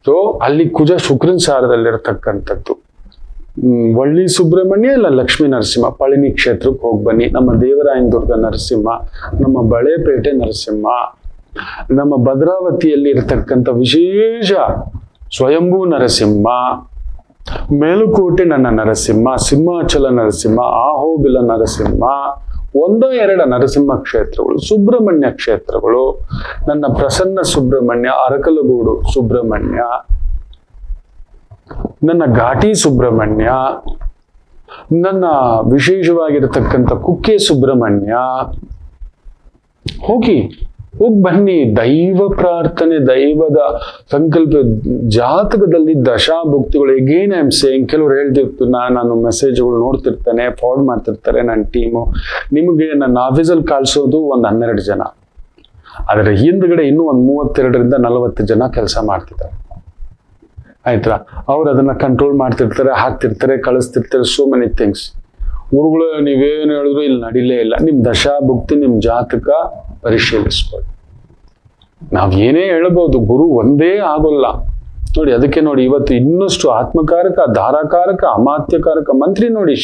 ಸೊ ಅಲ್ಲಿ ಕುಜ ಶುಕ್ರನ್ ಸಾರದಲ್ಲಿರತಕ್ಕಂಥದ್ದು. ವಳ್ಳಿ ಸುಬ್ರಹ್ಮಣ್ಯ ಇಲ್ಲ ಲಕ್ಷ್ಮೀ ನರಸಿಂಹ, ಪಳನಿ ಕ್ಷೇತ್ರಕ್ಕೆ ಹೋಗಿ ಬನ್ನಿ. ನಮ್ಮ ದೇವರಾಯನದುರ್ಗ ನರಸಿಂಹ, ನಮ್ಮ ಬಳೆಪೇಟೆ ನರಸಿಂಹ, ನಮ್ಮ ಭದ್ರಾವತಿಯಲ್ಲಿ ಇರತಕ್ಕಂಥ ವಿಶೇಷ ಸ್ವಯಂಭೂ ನರಸಿಂಹ, ಮೇಲುಕೋಟೆ ನನ್ನ ನರಸಿಂಹ, ಸಿಂಹಾಚಲ ನರಸಿಂಹ, ಆಹೋಬಿಲ ನರಸಿಂಹ, 1-2 ನರಸಿಂಹ ಕ್ಷೇತ್ರಗಳು, ಸುಬ್ರಹ್ಮಣ್ಯ ಕ್ಷೇತ್ರಗಳು, ನನ್ನ ಪ್ರಸನ್ನ ಸುಬ್ರಹ್ಮಣ್ಯ, ಅರಕಲಗೂಡು ಸುಬ್ರಹ್ಮಣ್ಯ, ನನ್ನ ಘಾಟಿ ಸುಬ್ರಹ್ಮಣ್ಯ, ನನ್ನ ವಿಶೇಷವಾಗಿರತಕ್ಕಂಥ ಕುಕ್ಕೆ ಸುಬ್ರಹ್ಮಣ್ಯ. ಹೋಗಿ ಬನ್ನಿ. ದೈವ ಪ್ರಾರ್ಥನೆ, ದೈವದ ಸಂಕಲ್ಪ, ಜಾತಕದಲ್ಲಿ ದಶಾಭುಕ್ತಿಗಳು. ಎಗೇನ್ ಐ ಆಮ್ ಸೇಯಿಂಗ್, ಕೆಲವ್ರು ಹೇಳ್ತಿರ್ತಾರೆ, ನಾನು ಮೆಸೇಜ್ಗಳು ನೋಡ್ತಿರ್ತೇನೆ, ಫಾರ್ವರ್ಡ್ ಮಾಡ್ತಿರ್ತಾರೆ ನನ್ನ ಟೀಮು. ನಿಮಗೆ ನನ್ನ ಆಫೀಸಲ್ಲಿ ಕಳಿಸೋದು ಒಂದು 12 ಜನ, ಅದರ ಹಿಂದ್ಗಡೆ ಇನ್ನೂ ಒಂದು 32ರಿಂದ 40 ಜನ ಕೆಲಸ ಮಾಡ್ತಿದ್ದಾರೆ. ಆಯ್ತಾ? ಅವ್ರು ಅದನ್ನ ಕಂಟ್ರೋಲ್ ಮಾಡ್ತಿರ್ತಾರೆ, ಹಾಕ್ತಿರ್ತಾರೆ, ಕಳಿಸ್ತಿರ್ತಾರೆ. So many things. ಗುರುಗಳು ನೀವೇನು ಹೇಳಿದ್ರು ಇಲ್ಲಿ ನಡಿಲೇ ಇಲ್ಲ. ನಿಮ್ ದಶಾಭುಕ್ತಿ, ನಿಮ್ ಜಾತಕ ಪರಿಶೀಲಿಸ್ಬೋದು. ನಾವ್ ಏನೇ ಹೇಳ್ಬೋದು, ಗುರು ಒಂದೇ ಆಗೋಲ್ಲ ನೋಡಿ. ಅದಕ್ಕೆ ನೋಡಿ, ಇವತ್ತು ಇನ್ನಷ್ಟು ಆತ್ಮಕಾರಕ, ಧಾರಾಕಾರಕ, ಅಮಾತ್ಯಕಾರಕ ಮಂತ್ರಿ ನೋಡಿ.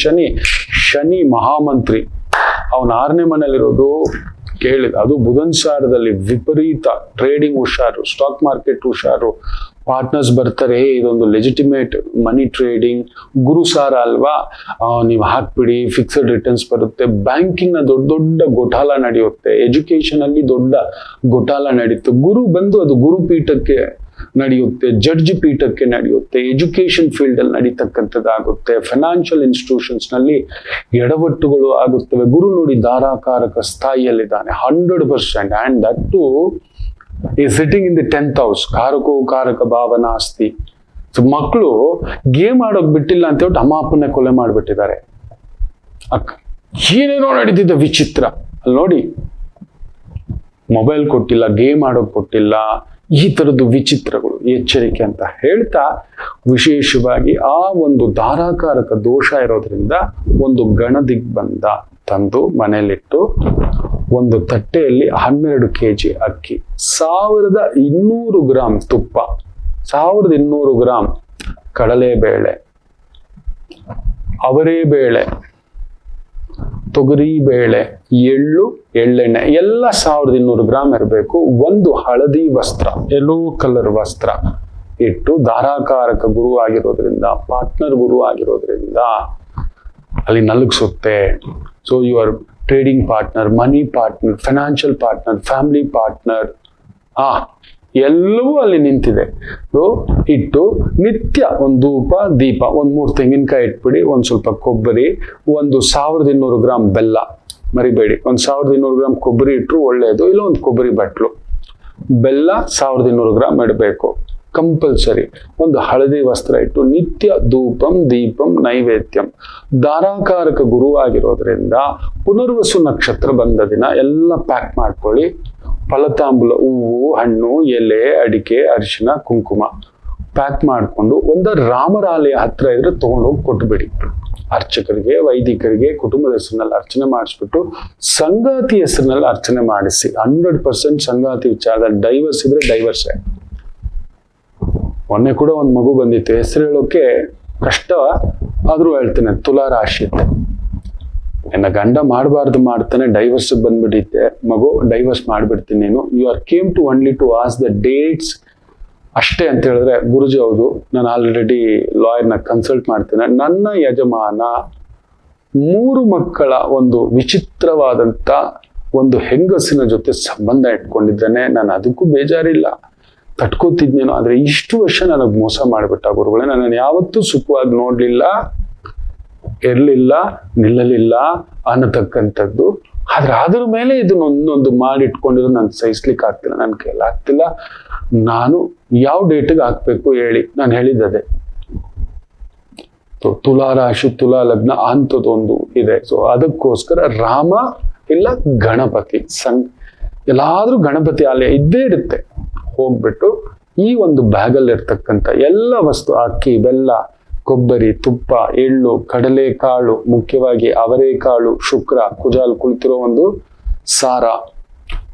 ಶನಿ ಮಹಾಮಂತ್ರಿ, ಅವನ 6ನೇ ಮನೆಯಲ್ಲಿರೋದು ಕೇಳಿದ. ಅದು ಬುಧನ್ ಸಾರದಲ್ಲಿ ವಿಪರೀತ. ಟ್ರೇಡಿಂಗ್ ಹುಷಾರು, ಸ್ಟಾಕ್ ಮಾರ್ಕೆಟ್ ಹುಷಾರು, ಪಾರ್ಟ್ನರ್ಸ್ ಬರ್ತಾರೆ. ಇದೊಂದು ಲೆಜಿಟಿಮೇಟ್ ಮನಿ ಟ್ರೇಡಿಂಗ್. ಗುರು ಸಾರ ಅಲ್ವಾ, ನೀವು ಹಾಕ್ಬಿಡಿ, ಫಿಕ್ಸ್ಡ್ ರಿಟರ್ನ್ಸ್ ಬರುತ್ತೆ. ಬ್ಯಾಂಕಿಂಗ್ ನ ದೊಡ್ಡ ಘೋಟಾಲ ನಡೆಯುತ್ತೆ. ಎಜುಕೇಶನ್ ಅಲ್ಲಿ ದೊಡ್ಡ ಘೋಟಾಲ ನಡೆಯುತ್ತೆ. ಗುರು ಬಂದು ಅದು ಗುರುಪೀಠಕ್ಕೆ ನಡೆಯುತ್ತೆ, ಜಡ್ಜ್ ಪೀಠಕ್ಕೆ ನಡೆಯುತ್ತೆ, ಎಜುಕೇಶನ್ ಫೀಲ್ಡ್ ಅಲ್ಲಿ ನಡೀತಕ್ಕಂಥದ್ದಾಗುತ್ತೆ. ಫೈನಾನ್ಷಿಯಲ್ ಇನ್ಸ್ಟಿಟ್ಯೂಷನ್ಸ್ ನಲ್ಲಿ ಎಡವಟ್ಟುಗಳು ಆಗುತ್ತವೆ. ಗುರು ನೋಡಿ ಧಾರಾಕಾರಕ ಸ್ಥಾಯಿಯಲ್ಲಿದ್ದಾನೆ 100%. ಅಂಡ್ ದಟ್ ಟು ಈ sitting in the 10th house, ಕಾರಕೋ ಕಾರಕ ಭಾವನಾಸ್ತಿ. ಸೊ ಮಕ್ಕಳು ಗೇಮ್ ಆಡೋಕ್ ಬಿಟ್ಟಿಲ್ಲ ಅಂತ ಹೇಳ್ಬಿಟ್ಟು ಅಮ್ಮ ಅಪ್ಪನ್ನೇ ಕೊಲೆ ಮಾಡಿಬಿಟ್ಟಿದ್ದಾರೆ. ಏನೇನೋ ನಡೀತಿದ್ದ ವಿಚಿತ್ರ. ಅಲ್ಲಿ ನೋಡಿ, ಮೊಬೈಲ್ ಕೊಟ್ಟಿಲ್ಲ, ಗೇಮ್ ಆಡೋಕ್ ಕೊಟ್ಟಿಲ್ಲ, ಈ ತರದ್ದು ವಿಚಿತ್ರಗಳು. ಎಚ್ಚರಿಕೆ ಅಂತ ಹೇಳ್ತಾ, ವಿಶೇಷವಾಗಿ ಆ ಒಂದು ಧಾರಾಕಾರಕ ದೋಷ ಇರೋದ್ರಿಂದ ಒಂದು ಗಣದಿಗ್ಬಂಧ ತಂದು ಮನೆಯಲ್ಲಿಟ್ಟು ಒಂದು ತಟ್ಟೆಯಲ್ಲಿ 12 kg ಅಕ್ಕಿ, 1200 ಗ್ರಾಂ ತುಪ್ಪ, 1200 ಗ್ರಾಂ ಕಡಲೆಬೇಳೆ, ಅವರೆಬೇಳೆ, ತೊಗರಿಬೇಳೆ, ಎಳ್ಳು, ಎಳ್ಳೆಣ್ಣೆ ಎಲ್ಲ 1200 ಗ್ರಾಂ ಇರಬೇಕು. ಒಂದು ಹಳದಿ ವಸ್ತ್ರ, ಯೆಲ್ಲೋ ಕಲರ್ ವಸ್ತ್ರ ಇಟ್ಟು, ಧಾರಾಕಾರಕ ಗುರು ಆಗಿರೋದ್ರಿಂದ, ಪಾರ್ಟ್ನರ್ ಗುರು ಆಗಿರೋದ್ರಿಂದ ಅಲ್ಲಿ ನಲುಗಿಸುತ್ತೆ. So your trading partner, money partner, financial partner, family partner, ಎಲ್ಲವೂ ಅಲ್ಲಿ ನಿಂತಿದೆ. ಸೊ ಇಟ್ಟು ನಿತ್ಯ ಒಂದು ಧೂಪ ದೀಪ, 3 ತೆಂಗಿನಕಾಯಿ ಇಟ್ಬಿಡಿ, ಒಂದು ಸ್ವಲ್ಪ ಕೊಬ್ಬರಿ, ಒಂದು 1200 ಗ್ರಾಂ ಬೆಲ್ಲ, ಮರಿಬೇಡಿ. ಒಂದು 1200 ಗ್ರಾಂ ಕೊಬ್ಬರಿ ಇಟ್ಟರು ಒಳ್ಳೆಯದು, ಇಲ್ಲ ಒಂದು ಕೊಬ್ಬರಿ ಬಟ್ಲು. ಬೆಲ್ಲ 1200 ಗ್ರಾಂ ಇಡಬೇಕು ಕಂಪಲ್ಸರಿ. ಒಂದು ಹಳದಿ ವಸ್ತ್ರ ಇಟ್ಟು ನಿತ್ಯ ಧೂಪಂ ದೀಪಂ ನೈವೇದ್ಯಂ. ಧಾರಾಕಾರಕ ಗುರು ಆಗಿರೋದ್ರಿಂದ ಪುನರ್ವಸು ನಕ್ಷತ್ರ ಬಂದ ದಿನ ಎಲ್ಲ ಪ್ಯಾಕ್ ಮಾಡ್ಕೊಳ್ಳಿ. ಫಲತಾಂಬೂಲ, ಹೂವು, ಹಣ್ಣು, ಎಲೆ, ಅಡಿಕೆ, ಅರಿಶಿನ, ಕುಂಕುಮ ಪ್ಯಾಕ್ ಮಾಡಿಕೊಂಡು ಒಂದು ರಾಮರಾಲಯ ಹತ್ರ ಇದ್ರೆ ತಗೊಂಡೋಗಿ ಕೊಟ್ಬಿಡಿ. ಅರ್ಚಕರಿಗೆ, ವೈದಿಕರಿಗೆ ಕುಟುಂಬದ ಹೆಸರಿನಲ್ಲಿ ಅರ್ಚನೆ ಮಾಡಿಸ್ಬಿಟ್ಟು ಸಂಗಾತಿ ಹೆಸರಿನಲ್ಲಿ ಅರ್ಚನೆ ಮಾಡಿಸಿ. 100% ಸಂಗಾತಿ ವಿಚಾರದಲ್ಲಿ ಡೈವರ್ಸ್ ಇದ್ರೆ ಡೈವರ್ಸೇ. ಮೊನ್ನೆ ಕೂಡ ಒಂದು ಮಗು ಬಂದಿತ್ತು, ಹೆಸರು ಹೇಳೋಕೆ ಕಷ್ಟ ಆದ್ರೂ ಹೇಳ್ತೇನೆ. ತುಲಾ ರಾಶಿ ಇತ್ತೆ, ನನ್ನ ಗಂಡ ಮಾಡಬಾರ್ದು ಮಾಡ್ತಾನೆ, ಡೈವರ್ಸ್ ಬಂದ್ಬಿಟ್ಟಿತ್ತೆ, ಮಗು ಡೈವರ್ಸ್ ಮಾಡ್ಬಿಡ್ತೀನಿ ನೀನು. You are came to only to as the dates ಅಷ್ಟೇ ಅಂತ ಹೇಳಿದ್ರೆ, ಗುರುಜಿ ಹೌದು, ನಾನು ಆಲ್ರೆಡಿ ಲಾಯರ್ನ ಕನ್ಸಲ್ಟ್ ಮಾಡ್ತೇನೆ. ನನ್ನ ಯಜಮಾನ 3 ಮಕ್ಕಳ ಒಂದು ವಿಚಿತ್ರವಾದಂತ ಒಂದು ಹೆಂಗಸಿನ ಜೊತೆ ಸಂಬಂಧ ಇಟ್ಕೊಂಡಿದ್ದಾನೆ. ನಾನು ಅದಕ್ಕೂ ಬೇಜಾರಿಲ್ಲ, ತಟ್ಕೋತಿದ್ನೇನೋ. ಆದ್ರೆ ಇಷ್ಟು ವರ್ಷ ನನಗೆ ಮೋಸ ಮಾಡಿಬಿಟ್ಟ ಗುರುಗಳೇ. ನನ್ನನ್ನು ಯಾವತ್ತೂ ಸುಖವಾಗಿ ನೋಡ್ಲಿಲ್ಲ, ಇರ್ಲಿಲ್ಲ, ನಿಲ್ಲಲಿಲ್ಲ ಅನ್ನತಕ್ಕಂಥದ್ದು. ಆದ್ರೆ ಅದ್ರ ಮೇಲೆ ಇದನ್ನ ಒಂದೊಂದು ಮಾಡಿಟ್ಕೊಂಡಿರೋದು ನಾನು ಸಹಿಸ್ಲಿಕ್ಕೆ ಆಗ್ತಿಲ್ಲ, ನನ್ನ ಕೈಯಲ್ಲಿ ಆಗ್ತಿಲ್ಲ. ನಾನು ಯಾವ ಡೇಟಿಗೆ ಹಾಕ್ಬೇಕು ಹೇಳಿ, ನಾನು ಹೇಳಿದ್ದೆ. ತುಲಾ ರಾಶಿ, ತುಲಾ ಲಗ್ನ ಅಂಥದ್ದೊಂದು ಇದೆ. ಸೊ ಅದಕ್ಕೋಸ್ಕರ ರಾಮ ಇಲ್ಲ ಗಣಪತಿ, ಎಲ್ಲಾದ್ರೂ ಗಣಪತಿ ಆಲಯ ಇದ್ದೇ ಇರುತ್ತೆ. ಹೋಗ್ಬಿಟ್ಟು ಈ ಒಂದು ಬ್ಯಾಗಲ್ಲಿ ಇರ್ತಕ್ಕಂಥ ಎಲ್ಲ ವಸ್ತು, ಅಕ್ಕಿ, ಬೆಲ್ಲ, ಕೊಬ್ಬರಿ, ತುಪ್ಪ, ಎಳ್ಳು, ಕಡಲೆಕಾಳು, ಮುಖ್ಯವಾಗಿ ಅವರೆಕಾಳು, ಶುಕ್ರ, ಕುಜಾಲ್ ಕುಳಿತಿರೋ ಒಂದು ಸಾರ,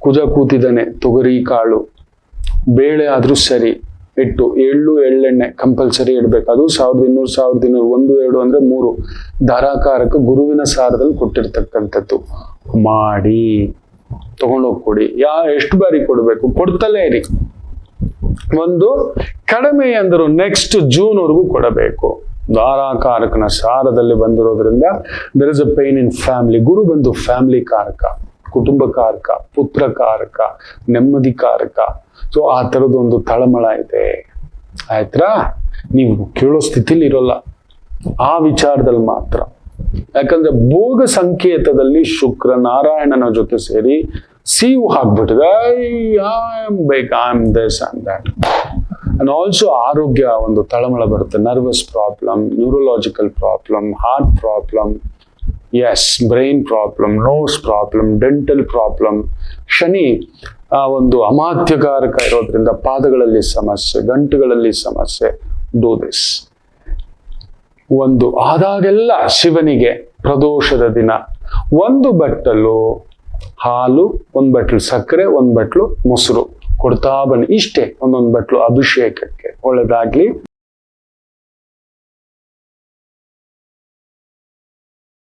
ಕುಜ ಕೂತಿದ್ದಾನೆ, ತೊಗರಿ ಕಾಳು, ಬೇಳೆ ಆದ್ರೂ ಸರಿ ಇಟ್ಟು, ಎಳ್ಳು, ಎಳ್ಳೆಣ್ಣೆ ಕಂಪಲ್ಸರಿ ಇಡ್ಬೇಕು. ಅದು 1200, 1200, 1, 2 ಅಂದ್ರೆ 3 ಧಾರಾಕಾರಕ ಗುರುವಿನ ಸಾರದಲ್ಲಿ ಕೊಟ್ಟಿರ್ತಕ್ಕಂಥದ್ದು ಮಾಡಿ ತಗೊಂಡೋಗಿ ಕೊಡಿ. ಎಷ್ಟು ಬಾರಿ ಕೊಡ್ಬೇಕು, ಕೊಡ್ತಲೇ ಇರಿ. ಒಂದು ಕಡಿಮೆ ಅಂದರು ನೆಕ್ಸ್ಟ್ ಜೂನ್ ವರೆಗೂ ಕೊಡಬೇಕು. ಧಾರಾಕಾರಕನ ಸಾರದಲ್ಲಿ ಬಂದಿರೋದ್ರಿಂದ there is a pain in family. ಗುರು ಬಂದು ಫ್ಯಾಮಿಲಿ ಕಾರಕ, ಕುಟುಂಬ ಕಾರಕ, ಪುತ್ರ ಕಾರಕ, ನೆಮ್ಮದಿ ಕಾರಕ. ಸೊ ಆ ತರದೊಂದು ತಳಮಳ ಇದೆ. ಆಯ್ತಾ? ನೀವು ಕೇಳೋ ಸ್ಥಿತಿಲಿ ಇರೋಲ್ಲ ಆ ವಿಚಾರದಲ್ಲಿ ಮಾತ್ರ. ಯಾಕಂದ್ರೆ ಭೋಗ ಸಂಕೇತದಲ್ಲಿ ಶುಕ್ರ ನಾರಾಯಣನ ಜೊತೆ ಸೇರಿ ಸಿಯು ಹಾಕ್ಬಿಟ್ಟಿದೆ. ಅಂಡ್ ಆಲ್ಸೋ ಆರೋಗ್ಯ ಒಂದು ತಳಮಳ ಬರುತ್ತೆ. Nervous problem, neurological problem, heart problem, yes brain problem, nose problem, dental problem. ಶನಿ ಒಂದು ಅಮಾತ್ಯಕಾರಕ ಇರೋದ್ರಿಂದ ಪಾದಗಳಲ್ಲಿ ಸಮಸ್ಯೆ, ಗಂಟುಗಳಲ್ಲಿ ಸಮಸ್ಯೆ. Do this. ಒಂದು ಆದಾಗೆಲ್ಲ ಶಿವನಿಗೆ ಪ್ರದೋಷದ ದಿನ 1 ಬಟ್ಟಲು ಹಾಲು, 1 ಬಟ್ಲು ಸಕ್ಕರೆ, 1 ಬಟ್ಲು ಮೊಸರು ಕೊಡ್ತಾ ಬನ್ನಿ. ಇಷ್ಟೇ, ಒಂದೊಂದು ಬಟ್ಲು ಅಭಿಷೇಕಕ್ಕೆ. ಒಳ್ಳೆದಾಗ್ಲಿ.